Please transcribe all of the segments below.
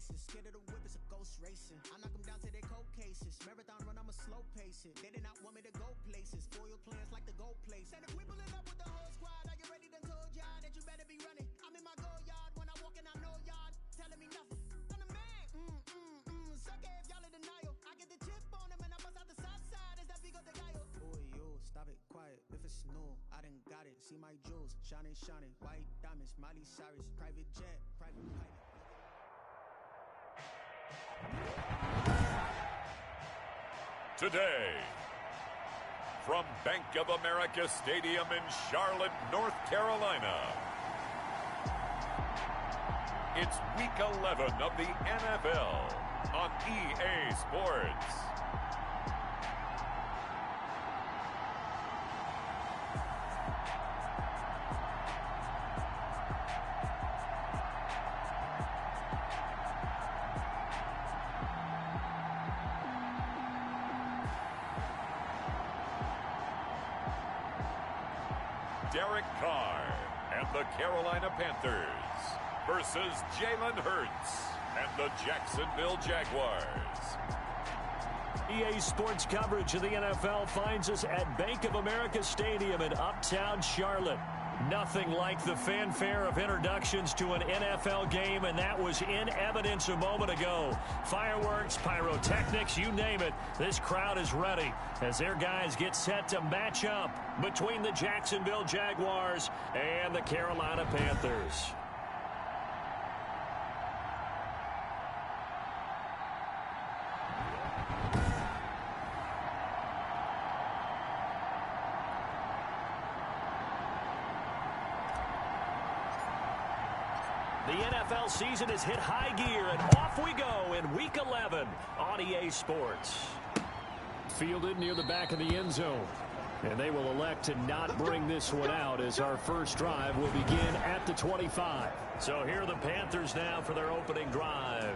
faces. Scared of the whip, it's a ghost racing. I knock them down to their cold cases. Marathon run, I'm a slow pace it. They did not want me to go places. Foil plans like the gold place. And if we pulling up with the whole squad, are you ready? Done told y'all that you better be running. I'm in my go yard. When I walk in, I know y'all telling me nothing. I'm the man. Sucker if y'all in denial. I get the chip on them and I bust out the south side. Is that big of the guy? Boy, yo, stop it, quiet. If it's new, I done got it. See my jewels, shining, shining. White diamonds, Miley Cyrus. Private jet, private pilot. Today, from Bank of America Stadium in Charlotte, North Carolina, it's Week 11 of the NFL on EA Sports. Derek Carr and the Carolina Panthers versus Jalen Hurts and the Jacksonville Jaguars. EA Sports coverage of the NFL finds us at Bank of America Stadium in Uptown Charlotte. Nothing like the fanfare of introductions to an NFL game, and that was in evidence a moment ago. Fireworks, pyrotechnics, you name it. This crowd is ready as their guys get set to match up between the Jacksonville Jaguars and the Carolina Panthers. The NFL season has hit high gear, and off we go in Week 11 on EA Sports. Fielded near the back of the end zone. And they will elect to not bring this one out as our first drive will begin at the 25. So here are the Panthers now for their opening drive.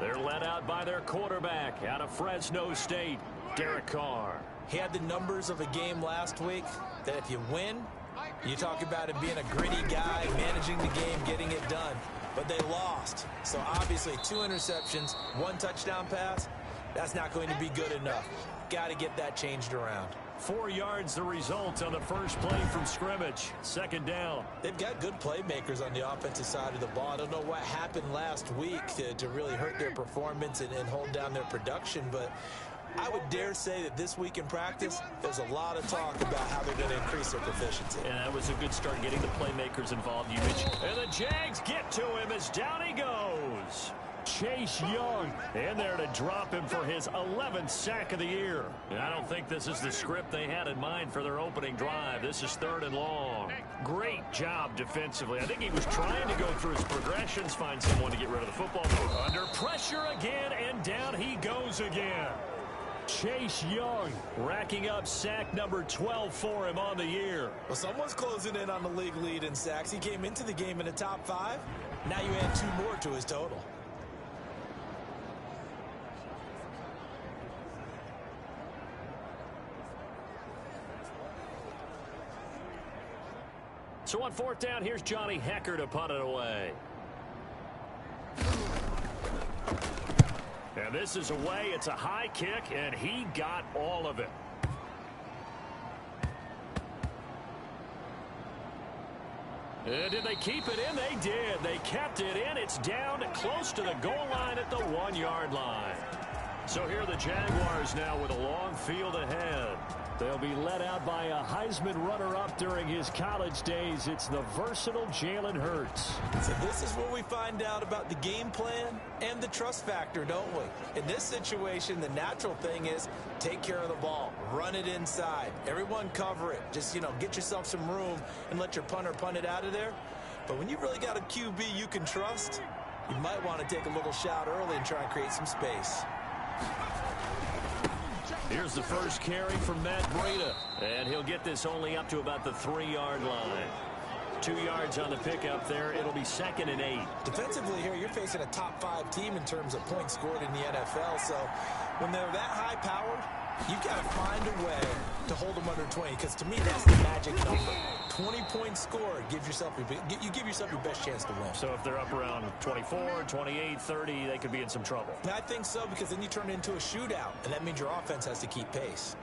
They're led out by their quarterback out of Fresno State, Derek Carr. He had the numbers of a game last week that if you win, you talk about him being a gritty guy, managing the game, getting it done. But they lost. So obviously 2 interceptions, 1 touchdown pass, that's not going to be good enough. Got to get that changed around. 4 yards the result on the first play from scrimmage. Second down. They've got good playmakers on the offensive side of the ball. I don't know what happened last week to really hurt their performance and hold down their production, but I would dare say that this week in practice, there's a lot of talk about how they're going to increase their proficiency. And that was a good start getting the playmakers involved. You mentioned. And the Jags get to him as down he goes. Chase Young in there to drop him for his 11th sack of the year. And I don't think this is the script they had in mind for their opening drive. This is 3rd and long. Great job defensively. I think he was trying to go through his progressions, find someone to get rid of the football. Under pressure again, and down he goes again. Chase Young racking up sack number 12 for him on the year. Well, someone's closing in on the league lead in sacks. He came into the game in the top 5. Now you add 2 more to his total. So on 4th down, here's Johnny Hecker to punt it away. And this is away. It's a high kick, and he got all of it. And did they keep it in? They did. They kept it in. It's down close to the goal line at the 1-yard line. So here are the Jaguars now with a long field ahead. They'll be led out by a Heisman runner-up during his college days. It's the versatile Jalen Hurts. So this is where we find out about the game plan and the trust factor, don't we? In this situation, the natural thing is take care of the ball. Run it inside. Everyone cover it. Just, get yourself some room and let your punter punt it out of there. But when you really got a QB you can trust, you might want to take a little shot early and try and create some space. Here's the first carry from Matt Breida, and he'll get this only up to about the 3-yard line. 2 yards on the pickup there. It'll be 2nd and 8. Defensively here, you're facing a top 5 team in terms of points scored in the NFL, so when they're that high-powered, you've got to find a way to hold them under 20, because to me that's the magic number. 20-point score, you give yourself your best chance to win. So if they're up around 24, 28, 30, they could be in some trouble. I think so, because then you turn it into a shootout, and that means your offense has to keep pace.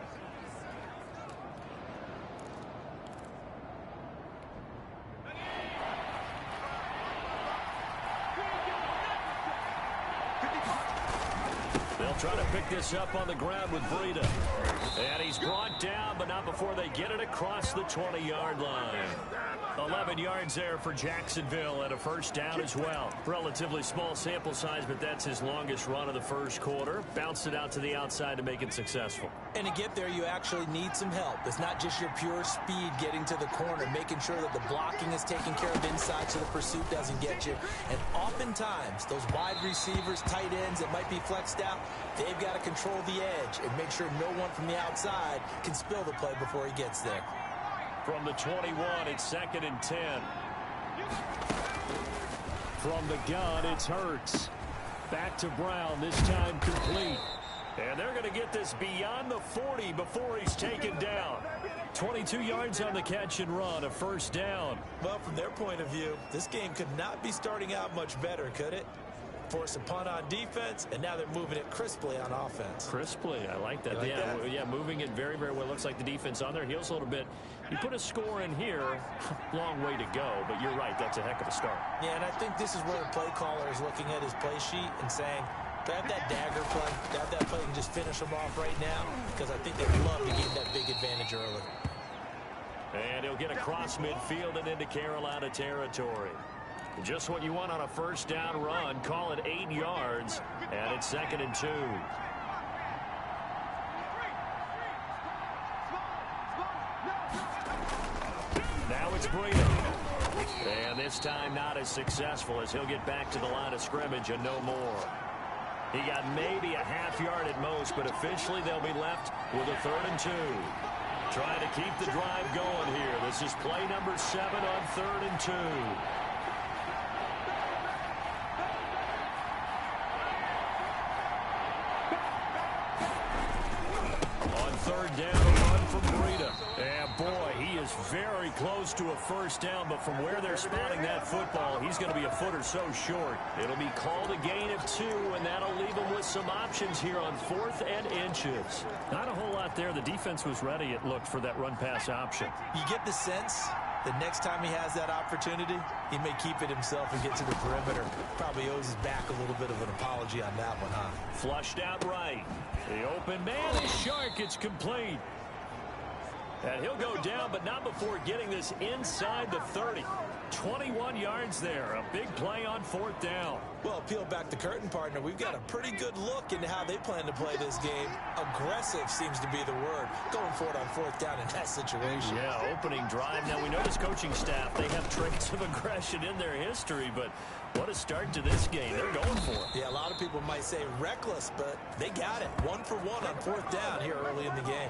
They'll try to pick this up on the ground with Breida. And he's brought down, but not before they get it across the 20-yard line. 11 yards there for Jacksonville and a first down as well. Relatively small sample size, but that's his longest run of the first quarter. Bounced it out to the outside to make it successful. And to get there, you actually need some help. It's not just your pure speed getting to the corner, making sure that the blocking is taken care of inside so the pursuit doesn't get you. And oftentimes, those wide receivers, tight ends that might be flexed out, they've got to control the edge and make sure no one from the outside can spill the play before he gets there. From the 21, it's 2nd and 10. From the gun, it's Hurts. Back to Brown, this time complete. And they're going to get this beyond the 40 before he's taken down. 22 yards on the catch and run, a first down. Well, from their point of view, this game could not be starting out much better, could it? Force a punt on defense, and now they're moving it crisply on offense. Crisply, I like that. Yeah, moving it very, very well. Looks like the defense on their heels a little bit. You put a score in here, long way to go, but you're right, that's a heck of a start. Yeah, and I think this is where the play caller is looking at his play sheet and saying, grab that dagger play, grab that play and just finish them off right now, because I think they'd love to gain that big advantage early. And he'll get across midfield and into Carolina territory. Just what you want on a first down run. Call it 8 yards, and it's 2nd and 2. Now it's Breida. And this time not as successful, as he'll get back to the line of scrimmage and no more. He got maybe a half yard at most, but officially they'll be left with a 3rd and 2. Trying to keep the drive going here. This is play number 7 on 3rd and 2. Third down, a run from Breida. And boy, he is very close to a first down, but from where they're spotting that football, he's going to be a foot or so short. It'll be called a gain of 2, and that'll leave him with some options here on 4th and inches. Not a whole lot there. The defense was ready, it looked, for that run-pass option. You get the sense that next time he has that opportunity, he may keep it himself and get to the perimeter. Probably owes his back a little bit of an apology on that one, huh? Flushed out right. The open man is Shark. It's complete. And he'll go down, but not before getting this inside the 30. 21 yards there. A big play on 4th down. Well, peel back the curtain, partner. We've got a pretty good look into how they plan to play this game. Aggressive seems to be the word. Going for it on 4th down in that situation. Yeah, opening drive. Now, we know this coaching staff, they have traits of aggression in their history, but what a start to this game. They're going for it. Yeah, a lot of people might say reckless, but they got it. 1 for 1 on 4th down here early in the game.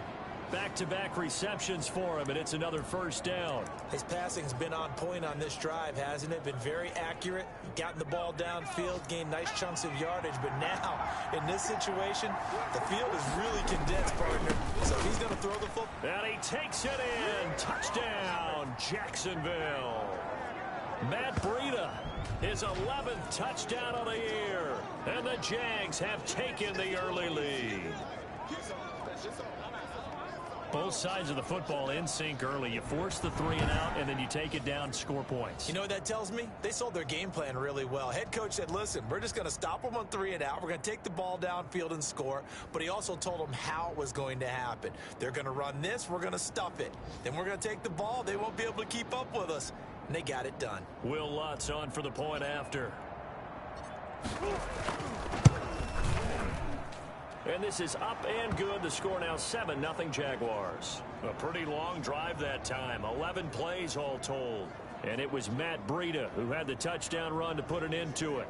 Back-to-back receptions for him, and it's another first down. His passing's been on point on this drive, hasn't it? Been very accurate. Gotten the ball downfield, gained nice chunks of yardage. But now, in this situation, the field is really condensed, partner. So he's going to throw the football. And he takes it in. Touchdown, Jacksonville. Matt Breida, his 11th touchdown of the year. And the Jags have taken the early lead. Both sides of the football in sync early. You force the 3 and out, and then you take it down, score points. You know what that tells me? They sold their game plan really well. Head coach said, listen, we're just going to stop them on 3 and out. We're going to take the ball downfield and score. But he also told them how it was going to happen. They're going to run this. We're going to stuff it. Then we're going to take the ball. They won't be able to keep up with us. And they got it done. Will Lutz on for the point after. And this is up and good. The score now 7-0 Jaguars. A pretty long drive that time. 11 plays all told. And it was Matt Breida who had the touchdown run to put an end to it.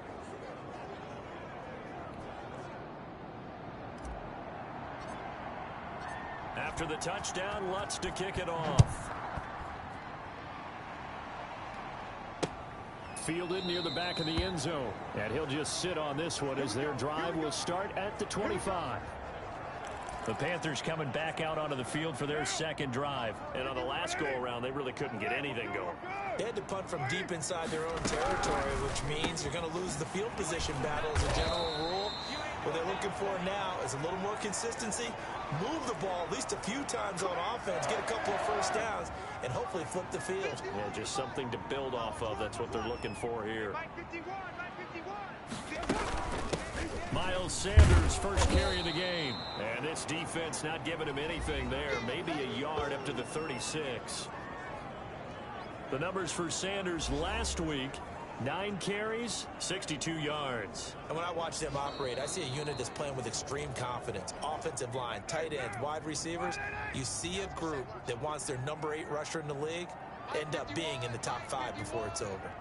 After the touchdown, Lutz to kick it off. Fielded near the back of the end zone. And he'll just sit on this one as their drive will start at the 25. The Panthers coming back out onto the field for their second drive. And on the last go-around, they really couldn't get anything going. They had to punt from deep inside their own territory, which means you're going to lose the field position battle as a general rule. What they're looking for now is a little more consistency, move the ball at least a few times on offense, get a couple of first downs, and hopefully flip the field. Yeah, just something to build off of. That's what they're looking for here. Miles Sanders, first carry of the game. And this defense not giving him anything there. Maybe a yard up to the 36. The numbers for Sanders last week, 9 carries, 62 yards. And when I watch them operate, I see a unit that's playing with extreme confidence. Offensive line, tight ends, wide receivers. You see a group that wants their number 8 rusher in the league end up being in the top 5 before it's over.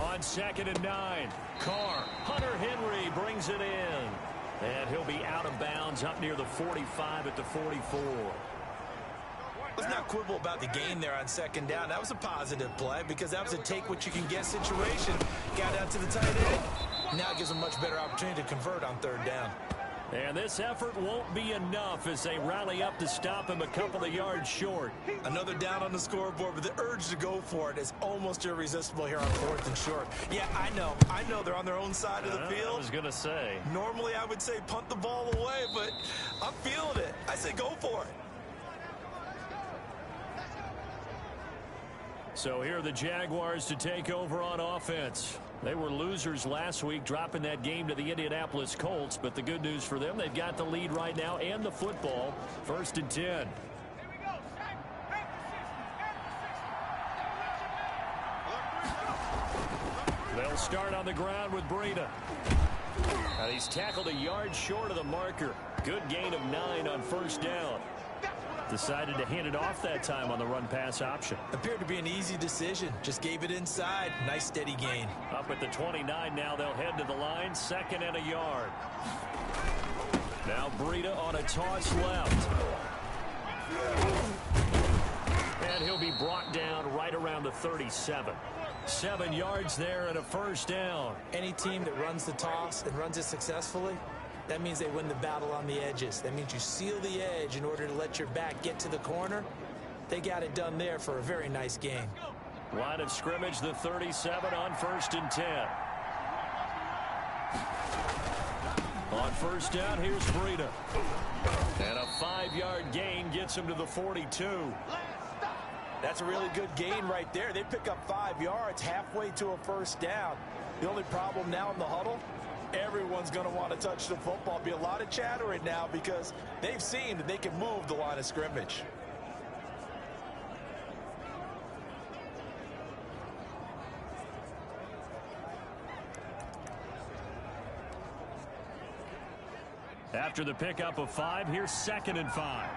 On 2nd and 9, Carr, Hunter Henry brings it in. And he'll be out of bounds up near the 45 at the 44. Let's not quibble about the gain there on 2nd down. That was a positive play because that was a take-what-you-can-get situation. Got out to the tight end. Now it gives them a much better opportunity to convert on 3rd down. And this effort won't be enough as they rally up to stop him a couple of yards short. Another down on the scoreboard, but the urge to go for it is almost irresistible here on 4th and short. Yeah, I know they're on their own side of the field. I was going to say. Normally I would say punt the ball away, but I'm feeling it. I say go for it. So here are the Jaguars to take over on offense. They were losers last week, dropping that game to the Indianapolis Colts. But the good news for them, they've got the lead right now and the football. 1st and 10. They'll start on the ground with Breida. And he's tackled a yard short of the marker. Good gain of 9 on 1st down. Decided to hand it off that time on the run-pass option. Appeared to be an easy decision. Just gave it inside. Nice steady gain. Up at the 29 now. They'll head to the line. 2nd and a yard. Now Breida on a toss left. And he'll be brought down right around the 37. 7 yards there and a 1st down. Any team that runs the toss and runs it successfully, that means they win the battle on the edges. That means you seal the edge in order to let your back get to the corner. They got it done there for a very nice game. Line of scrimmage, the 37 on 1st and 10. On 1st down, here's Breida. And a 5-yard gain gets him to the 42. That's a really good gain right there. They pick up 5 yards halfway to a 1st down. The only problem now in the huddle, everyone's going to want to touch the football. Be a lot of chatter right now because they've seen that they can move the line of scrimmage. After the pickup of 5, here's 2nd and 5.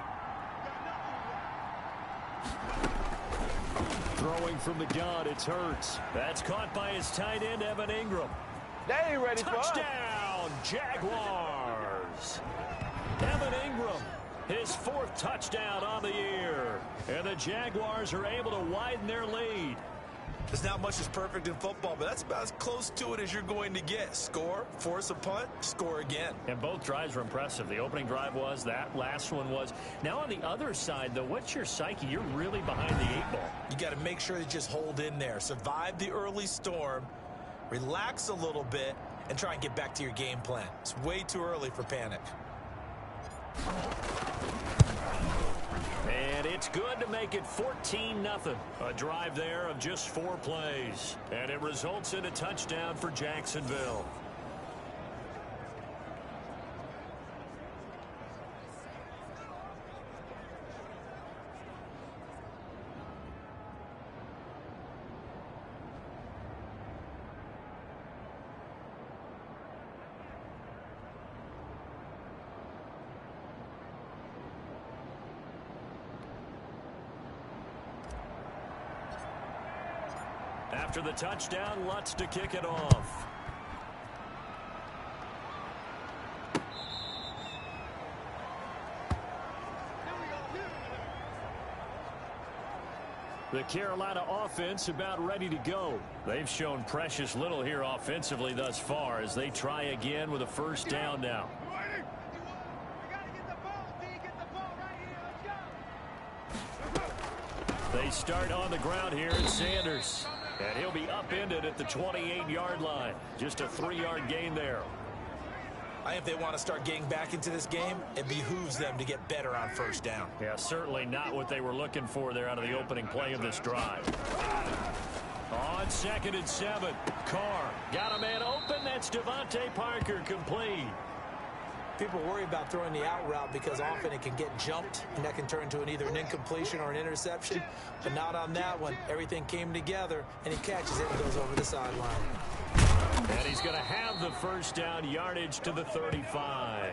Throwing from the gun, it's Hurts. That's caught by his tight end, Evan Ingram. They ain't ready for us. Touchdown, Jaguars. Evan Ingram, his 4th touchdown on the year. And the Jaguars are able to widen their lead. There's not much that's perfect in football, but that's about as close to it as you're going to get. Score, force a punt, score again. And both drives were impressive. The opening drive was, that last one was. Now on the other side, though, what's your psyche? You're really behind the 8 ball. You got to make sure to just hold in there. Survive the early storm, relax a little bit, and try and get back to your game plan. It's way too early for panic. And it's good to make it 14-0. A drive there of just 4 plays. And it results in a touchdown for Jacksonville. After the touchdown, Lutz to kick it off. The Carolina offense about ready to go. They've shown precious little here offensively thus far as they try again with a 1st down now. They start on the ground here at Sanders. And he'll be upended at the 28-yard line. Just a 3-yard gain there. I think if they want to start getting back into this game, it behooves them to get better on first down. Yeah, certainly not what they were looking for there out of the opening play of this drive. On 2nd and 7, Carr got a man open. That's Devontae Parker, complete. People worry about throwing the out route because often it can get jumped, and that can turn into either an incompletion or an interception. But not on that one. Everything came together, and he catches it and goes over the sideline. And he's going to have the first down, yardage to the 35.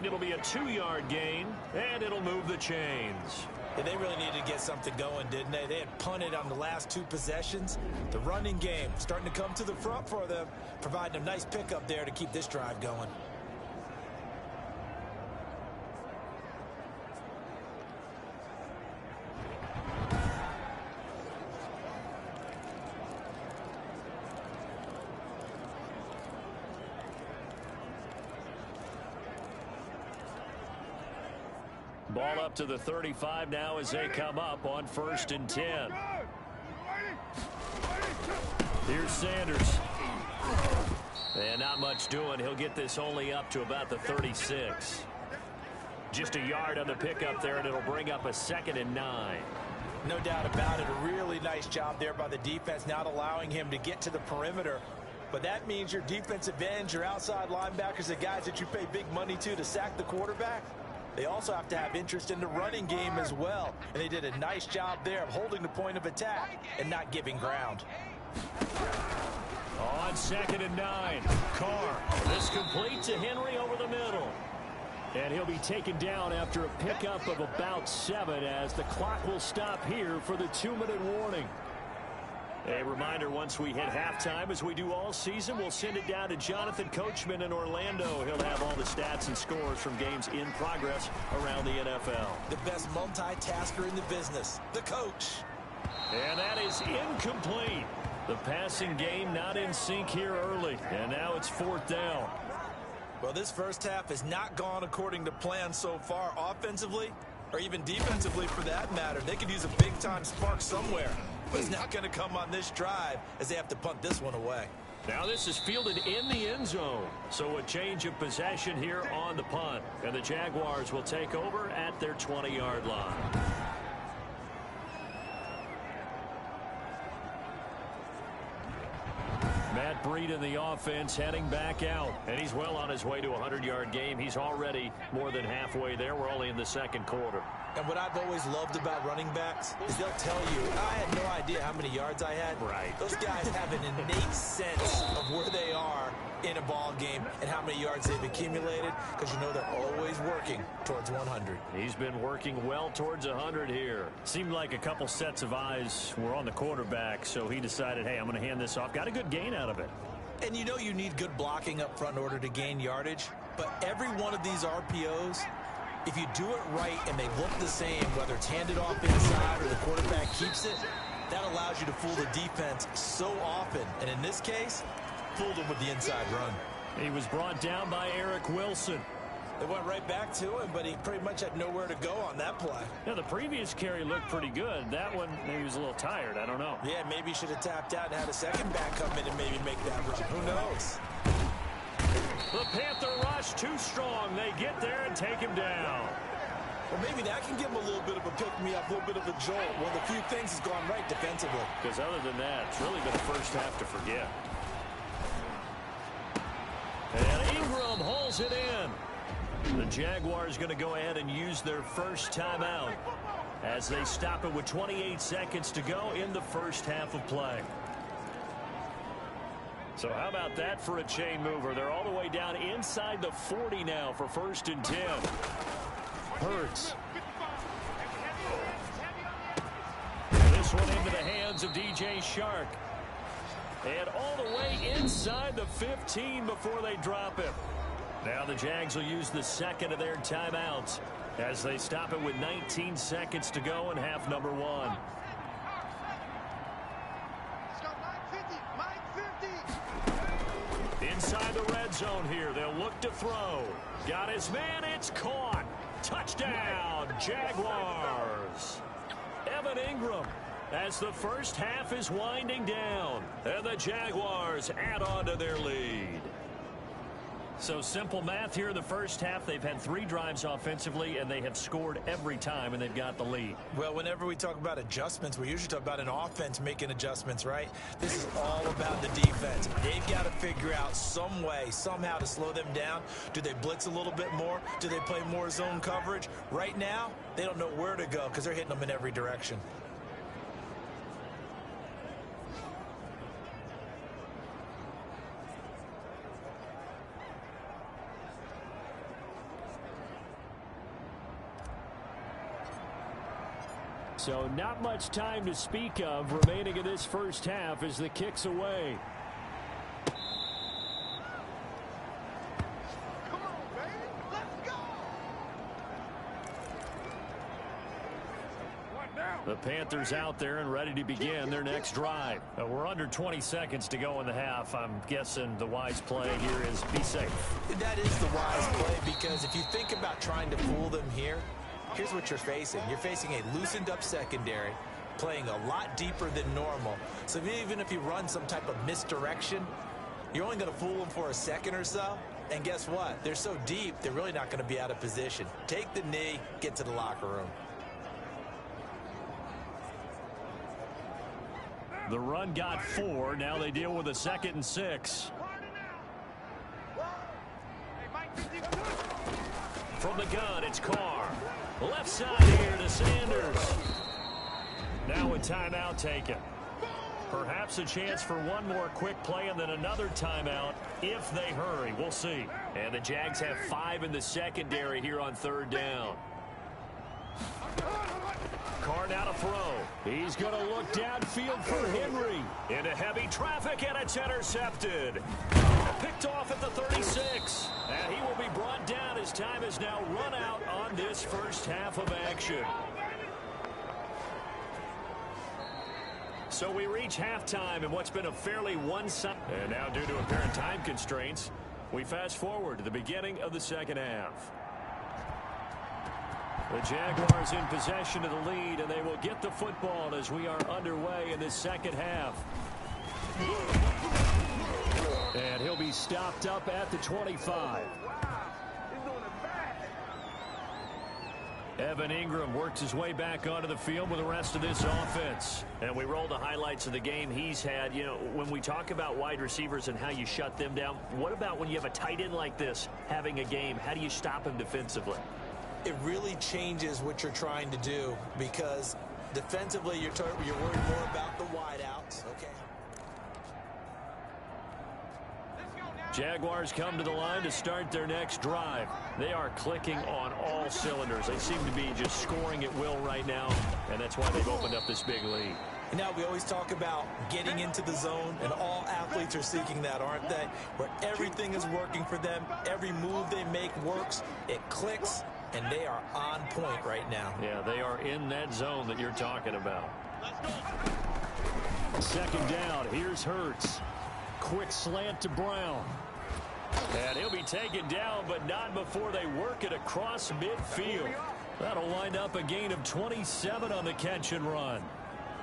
It'll be a 2-yard gain, and it'll move the chains. And they really needed to get something going, didn't they? They had punted on the last 2 possessions. The running game starting to come to the front for them, providing a nice pickup there to keep this drive going. Ball up to the 35 now as they come up on 1st and 10. Here's Sanders. And not much doing. He'll get this only up to about the 36. Just a yard on the pickup there, and it'll bring up a 2nd and 9. No doubt about it. A really nice job there by the defense, not allowing him to get to the perimeter. But that means your defensive ends, your outside linebackers, the guys that you pay big money to sack the quarterback, they also have to have interest in the running game as well. And they did a nice job there of holding the point of attack and not giving ground. On 2nd and 9, Carr. This complete to Henry over the middle. And he'll be taken down after a pickup of about 7 as the clock will stop here for the 2-minute warning. A reminder, once we hit halftime, as we do all season, we'll send it down to Jonathan Coachman in Orlando. He'll have all the stats and scores from games in progress around the NFL. The best multitasker in the business, the coach. And that is incomplete. The passing game not in sync here early. And now it's 4th down. Well, this first half has not gone according to plan so far offensively, or even defensively for that matter. They could use a big-time spark somewhere. But it's not going to come on this drive as they have to punt this one away. Now this is fielded in the end zone. So a change of possession here on the punt. And the Jaguars will take over at their 20-yard line. Matt Breed in the offense heading back out. And he's well on his way to a 100-yard game. He's already more than halfway there. We're only in the 2nd quarter. And what I've always loved about running backs is they'll tell you, I had no idea how many yards I had. Right. Those guys have an innate sense of where they are in a ball game and how many yards they've accumulated, because you know they're always working towards 100. He's been working well towards 100 here. Seemed like a couple sets of eyes were on the quarterback, so he decided, hey, I'm going to hand this off. Got a good gain out of it. And you know you need good blocking up front in order to gain yardage, but every one of these RPOs, if you do it right and they look the same, whether it's handed off inside or the quarterback keeps it, that allows you to fool the defense so often. And in this case, fooled him with the inside run. He was brought down by Eric Wilson. They went right back to him, but he pretty much had nowhere to go on that play. Yeah, the previous carry looked pretty good. That one, maybe he was a little tired. I don't know. Yeah, maybe he should have tapped out and had a second back come in and maybe make that run. Who knows? The Panther rush too strong. They get there and take him down. Well, maybe that can give him a little bit of a pick-me-up, a little bit of a jolt. Well, the few things has gone right defensively. Because other than that, it's really been a first half to forget. And Ingram holds it in. The Jaguars going to go ahead and use their first timeout as they stop it with 28 seconds to go in the first half of play. So how about that for a chain mover? They're all the way down inside the 40 now for 1st and 10. Hurts. This one into the hands of DJ Shark. And all the way inside the 15 before they drop him. Now the Jags will use the second of their timeouts as they stop it with 19 seconds to go in half number 1. Inside the red zone here. They'll look to throw. Got his man. It's caught. Touchdown, Jaguars. Evan Ingram, as the first half is winding down, and the Jaguars add on to their lead. So simple math here in the first half. They've had 3 drives offensively, and they have scored every time, and they've got the lead. Well, whenever we talk about adjustments, we usually talk about an offense making adjustments, right? This is all about the defense. They've got to figure out some way, somehow to slow them down. Do they blitz a little bit more? Do they play more zone coverage? Right now, they don't know where to go because they're hitting them in every direction. So not much time to speak of remaining in this first half as the kick's away. Come on, baby. Let's go. The Panthers out there and ready to begin their next drive. We're under 20 seconds to go in the half. I'm guessing the wise play here is be safe. That is the wise play, because if you think about trying to fool them here, here's what you're facing. You're facing a loosened up secondary, playing a lot deeper than normal. So even if you run some type of misdirection, you're only going to fool them for a second or so. And guess what? They're so deep, they're really not going to be out of position. Take the knee, get to the locker room. The run got 4. Now they deal with a 2nd and 6. From the gun, it's Carr. Left side here to Sanders. Now a timeout taken. Perhaps a chance for one more quick play and then another timeout if they hurry. We'll see. And the Jags have 5 in the secondary here on 3rd down. Carr now to throw. He's going to look downfield for Henry. Into heavy traffic, and it's intercepted. Picked off at the 36. And he will be brought down as time is now run out on this first half of action. So we reach halftime in what's been a fairly one-sided. And now due to apparent time constraints, we fast forward to the beginning of the second half. The Jaguars in possession of the lead, and they will get the football as we are underway in this second half. And he'll be stopped up at the 25. Evan Ingram worked his way back onto the field with the rest of this offense. And we roll the highlights of the game he's had. You know, when we talk about wide receivers and how you shut them down, what about when you have a tight end like this having a game? How do you stop him defensively? It really changes what you're trying to do, because defensively you're worried more about the wideouts. Okay. Jaguars come to the line to start their next drive. They are clicking on all cylinders. They seem to be just scoring at will right now, and that's why they've opened up this big lead. And now we always talk about getting into the zone, and all athletes are seeking that, aren't they? Where everything is working for them, every move they make works, it clicks, and they are on point right now. Yeah, they are in that zone that you're talking about. Second down, here's Hurts. Quick slant to Brown. And he'll be taken down, but not before they work it across midfield. That'll wind up a gain of 27 on the catch and run.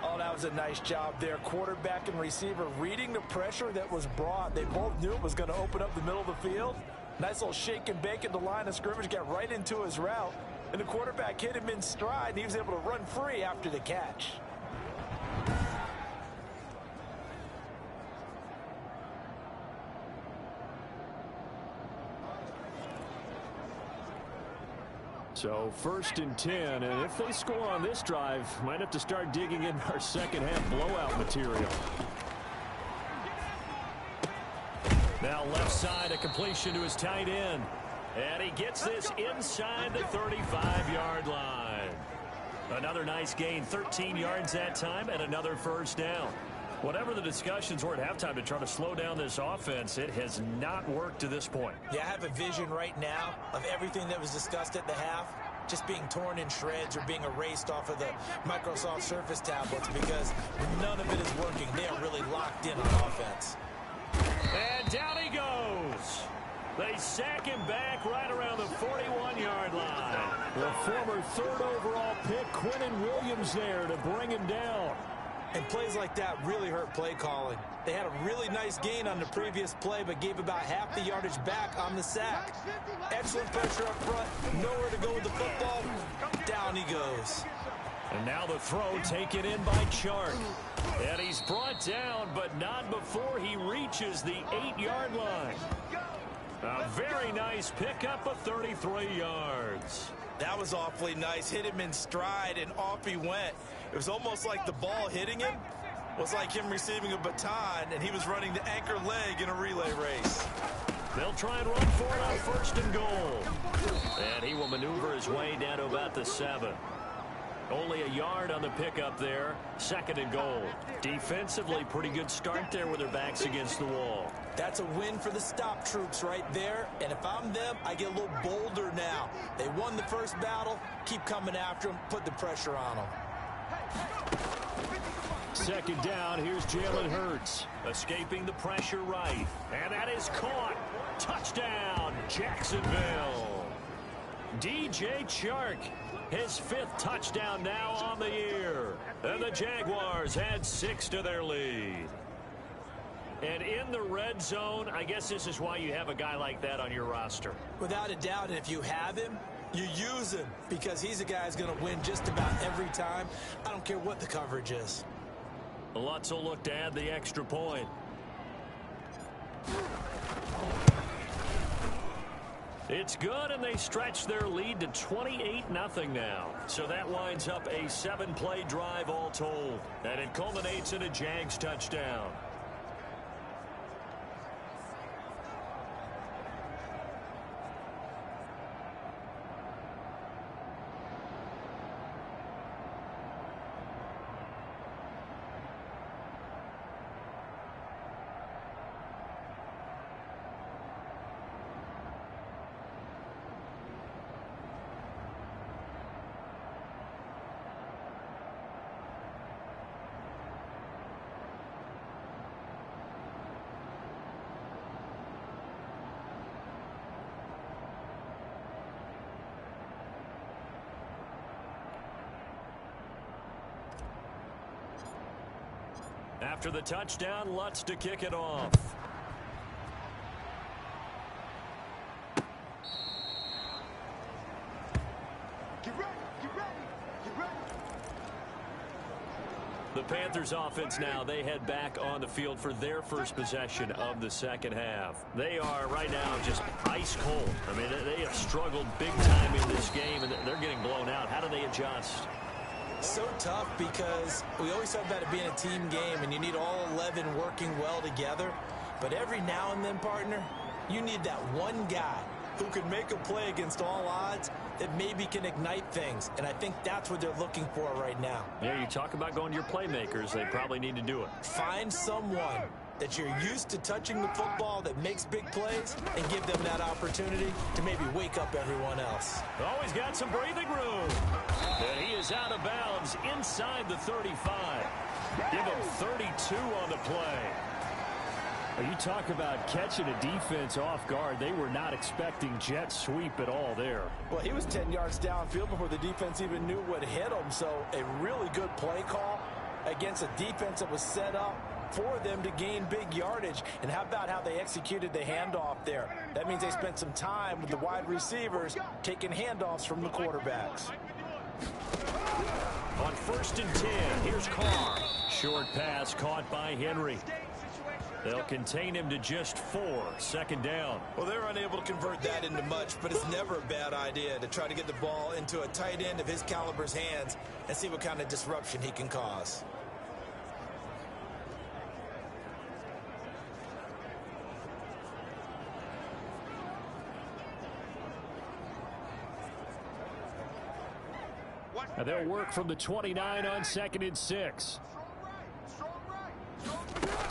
Oh, that was a nice job there. Quarterback and receiver reading the pressure that was brought. They both knew it was going to open up the middle of the field. Nice little shake and bake at the line of scrimmage, got right into his route. And the quarterback hit him in stride, and he was able to run free after the catch. So 1st and 10, and if they score on this drive, might have to start digging in our second half blowout material. Now left side, a completion to his tight end. And he gets this inside the 35-yard line. Another nice gain, 13 yards that time, and another first down. Whatever the discussions were at halftime to try to slow down this offense, it has not worked to this point. Yeah, I have a vision right now of everything that was discussed at the half just being torn in shreds or being erased off of the Microsoft Surface tablets, because none of it is working. They are really locked in on offense. And down he goes. They sack him back right around the 41-yard line. The former third overall pick, Quinnen Williams, there to bring him down. And plays like that really hurt play calling. They had a really nice gain on the previous play, but gave about half the yardage back on the sack. Excellent pressure up front. Nowhere to go with the football. Down he goes. And now the throw taken in by Chark. And he's brought down, but not before he reaches the 8-yard line. A very nice pickup of 33 yards. That was awfully nice. Hit him in stride, and off he went. It was almost like the ball hitting him was like him receiving a baton, and he was running the anchor leg in a relay race. They'll try and run for it on 1st and goal. And he will maneuver his way down to about the 7. Only a yard on the pickup there. 2nd and goal. Defensively, pretty good start there with their backs against the wall. That's a win for the stop troops right there. And if I'm them, I get a little bolder now. They won the first battle. Keep coming after them. Put the pressure on them. 2nd down. Here's Jalen Hurts. Escaping the pressure right. And that is caught. Touchdown, Jacksonville. DJ Chark. His 5th touchdown now on the year. And the Jaguars add 6 to their lead. And in the red zone, I guess this is why you have a guy like that on your roster. Without a doubt, and if you have him, you use him, because he's a guy who's going to win just about every time. I don't care what the coverage is. Lutz will look to add the extra point. It's good, and they stretch their lead to 28-0 now. So that winds up a 7-play drive all told. And it culminates in a Jags touchdown. After the touchdown, Lutz to kick it off. Get ready, get ready, get ready. The Panthers offense now, they head back on the field for their first possession of the second half. They are right now just ice cold. I mean, they have struggled big time in this game, and they're getting blown out. How do they adjust? So tough, because we always talk about it being a team game and you need all 11 working well together. But every now and then, partner, you need that one guy who can make a play against all odds that maybe can ignite things. And I think that's what they're looking for right now. Yeah, you talk about going to your playmakers. They probably need to do it. Find someone that you're used to touching the football that makes big plays and give them that opportunity to maybe wake up everyone else. Always got some breathing room. And he is out of bounds inside the 35. Give him 32 on the play. You talk about catching a defense off guard. They were not expecting jet sweep at all there. Well, he was 10 yards downfield before the defense even knew what hit him. So a really good play call against a defense that was set up for them to gain big yardage. And how about how they executed the handoff there? That means they spent some time with the wide receivers taking handoffs from the quarterbacks. On 1st and 10, here's Carr. Short pass caught by Henry. They'll contain him to just 4. 2nd down. Well, they're unable to convert that into much, but it's never a bad idea to try to get the ball into a tight end of his caliber's hands and see what kind of disruption he can cause. And they'll work from the 29 on 2nd and 6.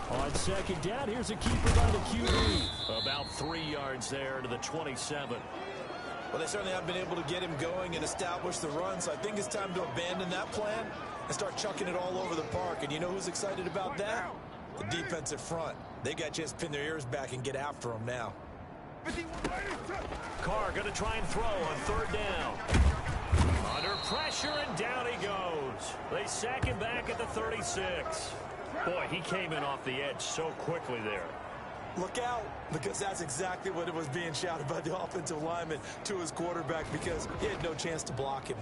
On 2nd down, here's a keeper by the QB. About 3 yards there to the 27. Well, they certainly haven't been able to get him going and establish the run, so I think it's time to abandon that plan and start chucking it all over the park. And you know who's excited about that? The defensive front. They got a chance to pin their ears back and get after him now. Carr going to try and throw on 3rd down. Under pressure, and down he goes. They sack him back at the 36. Boy, he came in off the edge so quickly there. Look out, because that's exactly what it was being shouted by the offensive lineman to his quarterback, because he had no chance to block him.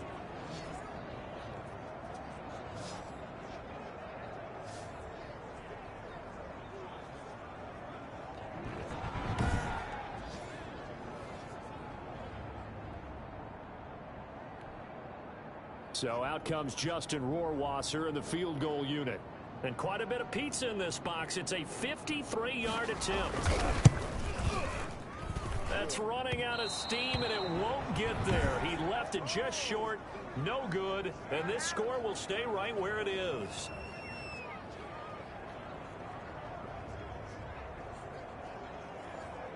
So out comes Justin Rohrwasser in the field goal unit. And quite a bit of pizza in this box. It's a 53-yard attempt. That's running out of steam, and it won't get there. He left it just short, no good, and this score will stay right where it is.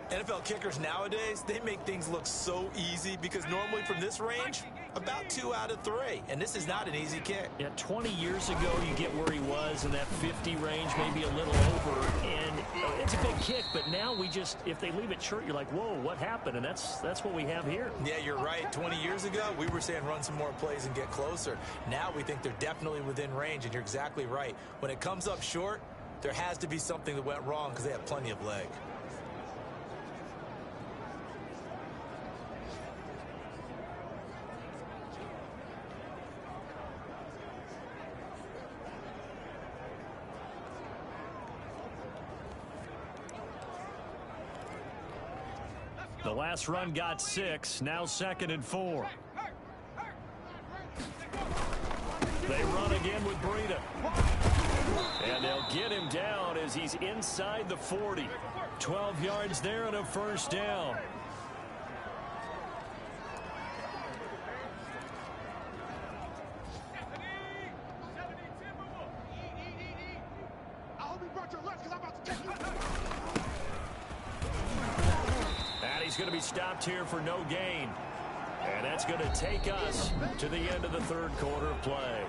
NFL kickers nowadays, they make things look so easy because normally from this range, about 2 out of 3. And this is not an easy kick. Yeah, 20 years ago, you get where he was in that 50 range, maybe a little over. And it's a big kick, but now we just, if they leave it short, you're like, whoa, what happened? And that's what we have here. Yeah, you're right. 20 years ago, we were saying run some more plays and get closer. Now we think they're definitely within range, and you're exactly right. When it comes up short, there has to be something that went wrong because they have plenty of leg. The last run got 6, now 2nd and 4. They run again with Breida. And they'll get him down as he's inside the 40. 12 yards there and a first down. I hope you brought your lunch because I'm about to take you. He's going to be stopped here for no gain. And that's going to take us to the end of the third quarter of play.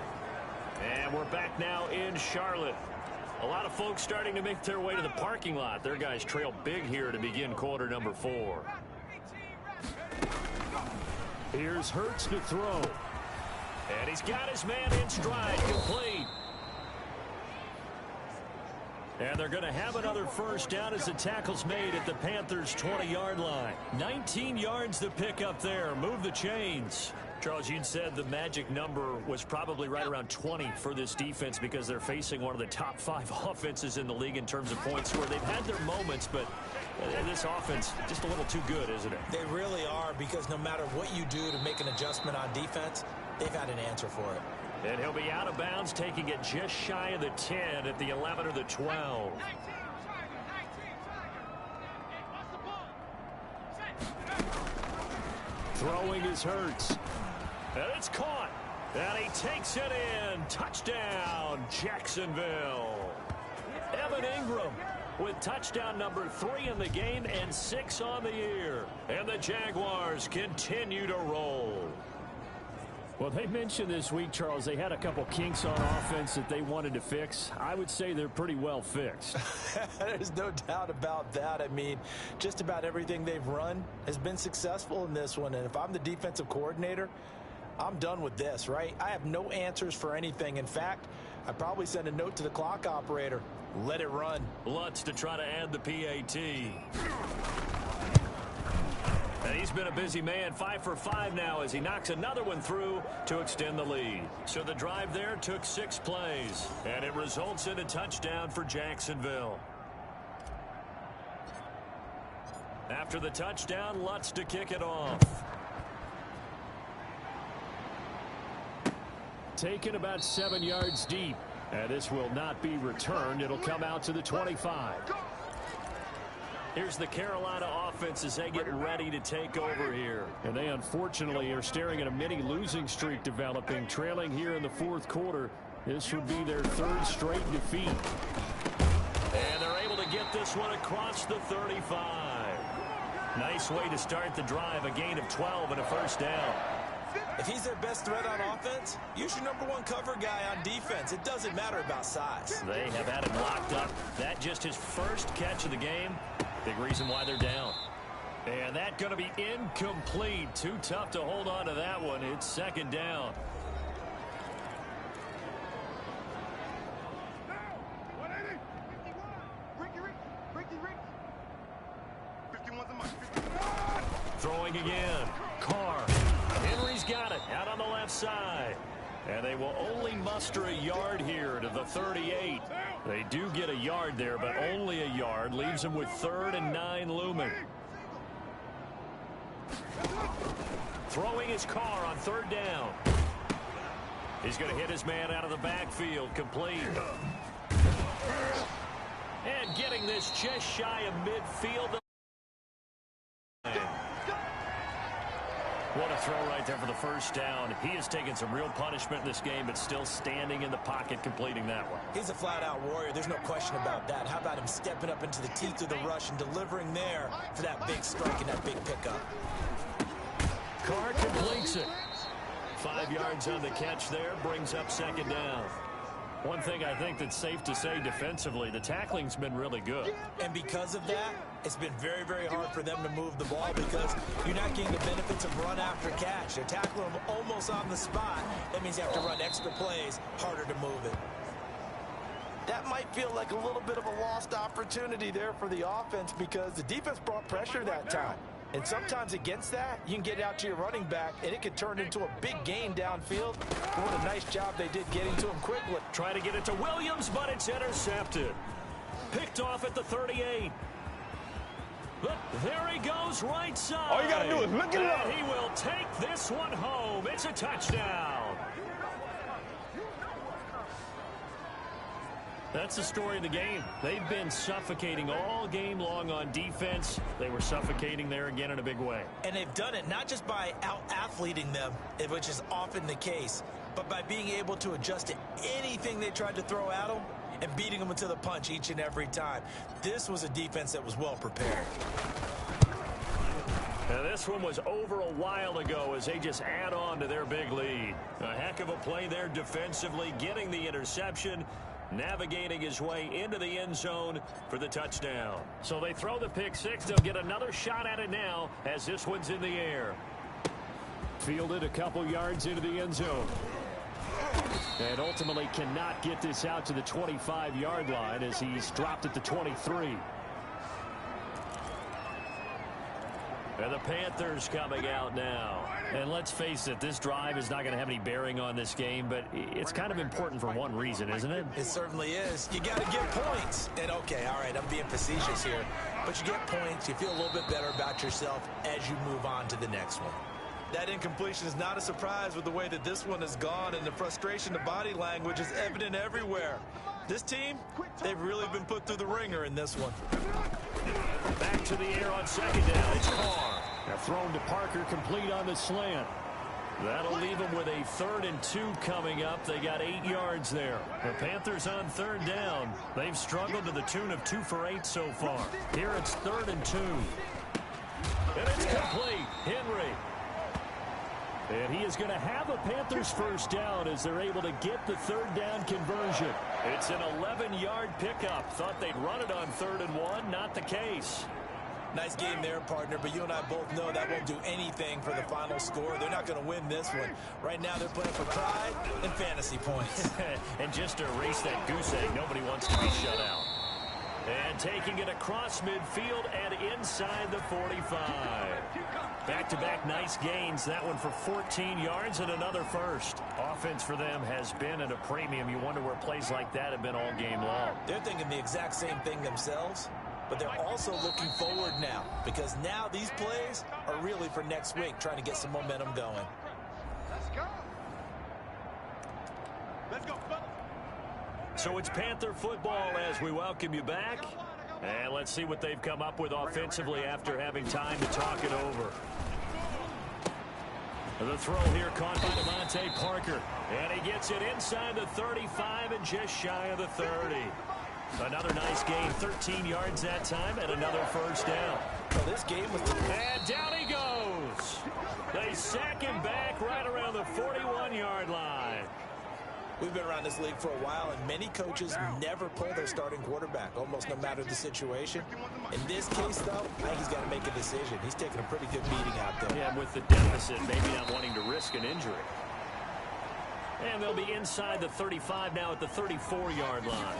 And we're back now in Charlotte. A lot of folks starting to make their way to the parking lot. Their guys trail big here to begin quarter number 4. Here's Hurts to throw. And he's got his man in stride, complete. And they're going to have another first down as the tackle's made at the Panthers' 20-yard line. 19 yards to pick up there. Move the chains. Charles, you said the magic number was probably right around 20 for this defense because they're facing one of the top 5 offenses in the league in terms of points scored. They've had their moments, but this offense just a little too good, isn't it? They really are, because no matter what you do to make an adjustment on defense, they've had an answer for it. And he'll be out of bounds, taking it just shy of the 10 at the 11 or the 12. Throwing is Hurts. And it's caught. And he takes it in. Touchdown, Jacksonville. Evan Ingram with touchdown number 3 in the game and 6 on the year. And the Jaguars continue to roll. Well, they mentioned this week, Charles, they had a couple kinks on offense that they wanted to fix. I would say they're pretty well fixed. There's no doubt about that. I mean, just about everything they've run has been successful in this one. And if I'm the defensive coordinator, I'm done with this, right? I have no answers for anything. In fact, I'd probably send a note to the clock operator. Let it run. Lutz to try to add the PAT. And he's been a busy man, 5 for 5 now as he knocks another one through to extend the lead. So the drive there took 6 plays, and it results in a touchdown for Jacksonville. After the touchdown, Lutz to kick it off. Taken about 7 yards deep, and this will not be returned. It'll come out to the 25. Here's the Carolina offense as they get ready to take over here. And they unfortunately are staring at a mini losing streak developing, trailing here in the fourth quarter. This would be their 3rd straight defeat. And they're able to get this one across the 35. Nice way to start the drive, a gain of 12 and a first down. If he's their best threat on offense, use your #1 cover guy on defense. It doesn't matter about size. They have had him locked up. That just his first catch of the game. Big reason why they're down. And that's going to be incomplete. Too tough to hold on to that one. It's second down. Throwing again. Carr. Henry's got it out on the left side. And they will only muster a yard here to the 38. They do get a yard there, but only a yard. Leaves them with 3rd and 9 looming. Throwing his Carr on 3rd down. He's going to hit his man out of the backfield. Complete. And getting this just shy of midfield. What a throw right there for the first down. He has taken some real punishment in this game, but still standing in the pocket, completing that one. He's a flat-out warrior. There's no question about that. How about him stepping up into the teeth of the rush and delivering there for that big strike and that big pickup? Carr completes it. 5 yards on the catch there, brings up second down. One thing I think that's safe to say defensively, the tackling's been really good. And because of that, it's been very, very hard for them to move the ball because you're not getting the benefits of run after catch. They're tackling them almost on the spot. That means you have to run extra plays, harder to move it. That might feel like a little bit of a lost opportunity there for the offense because the defense brought pressure that time. And sometimes against that, you can get it out to your running back, and it could turn into a big gain downfield. What a nice job they did getting to him quickly. Try to get it to Williams, but it's intercepted. Picked off at the 38. But there he goes right side. All you got to do is look it up. And he will take this one home. It's a touchdown. That's the story of the game. They've been suffocating all game long on defense. They were suffocating there again in a big way. And they've done it not just by out-athleting them, which is often the case, but by being able to adjust to anything they tried to throw at them and beating them into the punch each and every time. This was a defense that was well prepared. And this one was over a while ago as they just add on to their big lead. A heck of a play there defensively, getting the interception, navigating his way into the end zone for the touchdown. So they throw the pick six. They'll get another shot at it now as this one's in the air. Fielded a couple yards into the end zone. And ultimately cannot get this out to the 25-yard line as he's dropped at the 23. And the Panthers coming out now. And let's face it, this drive is not going to have any bearing on this game, but it's kind of important for one reason, isn't it? It certainly is. You got to get points. And, okay, all right, I'm being facetious here. But you get points, you feel a little bit better about yourself as you move on to the next one. That incompletion is not a surprise with the way that this one has gone, and the frustration, the body language is evident everywhere. This team, they've really been put through the ringer in this one. Back to the air on second down. It's Carr. Now thrown to Parker, complete on the slant. That'll leave them with a 3rd and 2 coming up. They got 8 yards there. The Panthers on 3rd down. They've struggled to the tune of 2 for 8 so far. Here it's 3rd and 2. And it's complete. Henry. And he is going to have a Panthers first down as they're able to get the 3rd down conversion. It's an 11-yard pickup. Thought they'd run it on 3rd and 1. Not the case. Nice game there, partner, but you and I both know that won't do anything for the final score. They're not going to win this one. Right now they're playing for pride and fantasy points. And just to erase that goose egg, nobody wants to be shut out. And taking it across midfield and inside the 45. Back-to-back nice gains. That one for 14 yards and another first. Offense for them has been at a premium. You wonder where plays like that have been all game long. They're thinking the exact same thing themselves, but they're also looking forward now because now these plays are really for next week, trying to get some momentum going. Let's go. Let's go, fellas. So it's Panther football as we welcome you back. And let's see what they've come up with offensively after having time to talk it over. The throw here caught by Devontae Parker. And he gets it inside the 35 and just shy of the 30. Another nice gain, 13 yards that time, and another first down. Well, this game was... And down he goes. They sack him back right around the 41-yard line. We've been around this league for a while, and many coaches never pull their starting quarterback, almost no matter the situation. In this case, though, I think he's got to make a decision. He's taking a pretty good beating out there. Yeah, with the deficit, maybe not wanting to risk an injury. And they'll be inside the 35 now at the 34-yard line.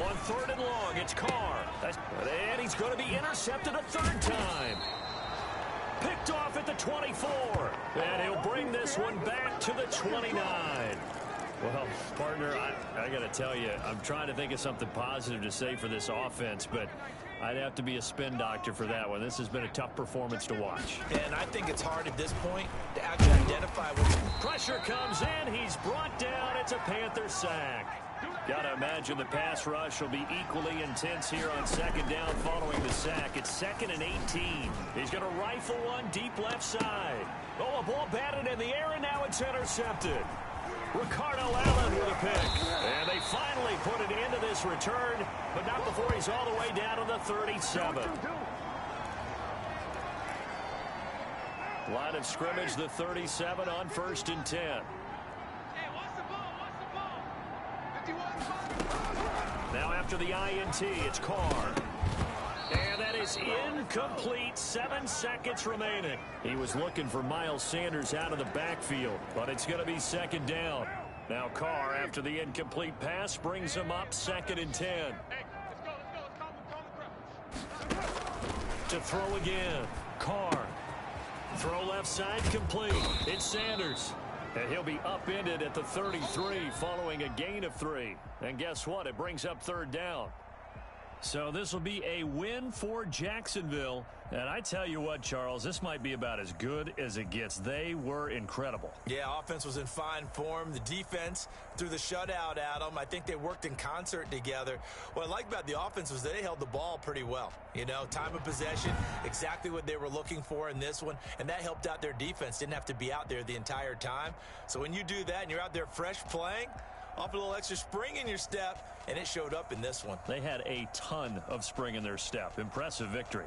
On 3rd and long, it's Carr. And he's going to be intercepted a 3rd time. Picked off at the 24. And he'll bring this one back to the 29. Well, partner, I got to tell you, I'm trying to think of something positive to say for this offense, but I'd have to be a spin doctor for that one. This has been a tough performance to watch. And I think it's hard at this point to actually identify what's... Pressure comes in. He's brought down. It's a Panther sack. Got to imagine the pass rush will be equally intense here on 2nd down following the sack. It's 2nd and 18. He's going to rifle one deep left side. Oh, a ball batted in the air, and now it's intercepted. Ricardo Allen with a pick. And they finally put it into this return, but not before he's all the way down to the 37. Line of scrimmage, the 37 on 1st and 10. Now after the INT, it's Carr. And that is incomplete. 7 seconds remaining. He was looking for Miles Sanders out of the backfield, but it's going to be 2nd down. Now Carr, after the incomplete pass, brings him up 2nd and 10. Hey, let's go. To throw again. Carr. Throw left side complete. It's Sanders. And he'll be upended at the 33 following a gain of 3. And guess what? It brings up 3rd down. So this will be a win for Jacksonville. And I tell you what, Charles, this might be about as good as it gets. They were incredible. Yeah, offense was in fine form. The defense threw the shutout at them. I think they worked in concert together. What I like about the offense was they held the ball pretty well. You know, time of possession, exactly what they were looking for in this one. And that helped out their defense. Didn't have to be out there the entire time. So when you do that and you're out there fresh playing, off a little extra spring in your step, and it showed up in this one. They had a ton of spring in their step. Impressive victory.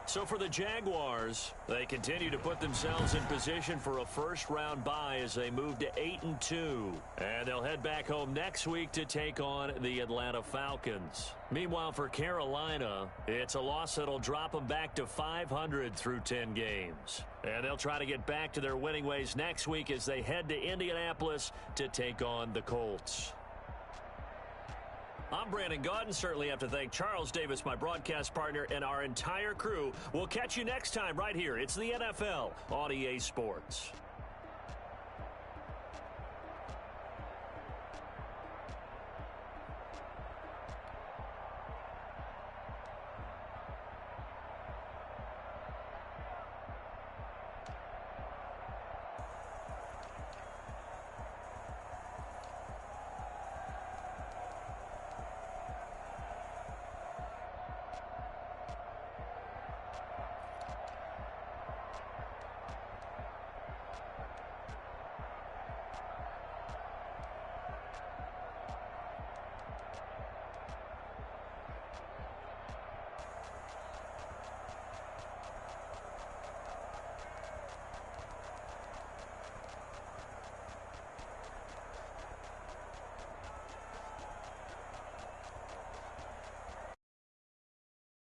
So for the Jaguars, they continue to put themselves in position for a first-round bye as they move to 8-2. And they'll head back home next week to take on the Atlanta Falcons. Meanwhile, for Carolina, it's a loss that'll drop them back to 500 through 10 games. And they'll try to get back to their winning ways next week as they head to Indianapolis to take on the Colts. I'm Brandon Gaudin. Certainly have to thank Charles Davis, my broadcast partner, and our entire crew. We'll catch you next time right here. It's the NFL on EA Sports.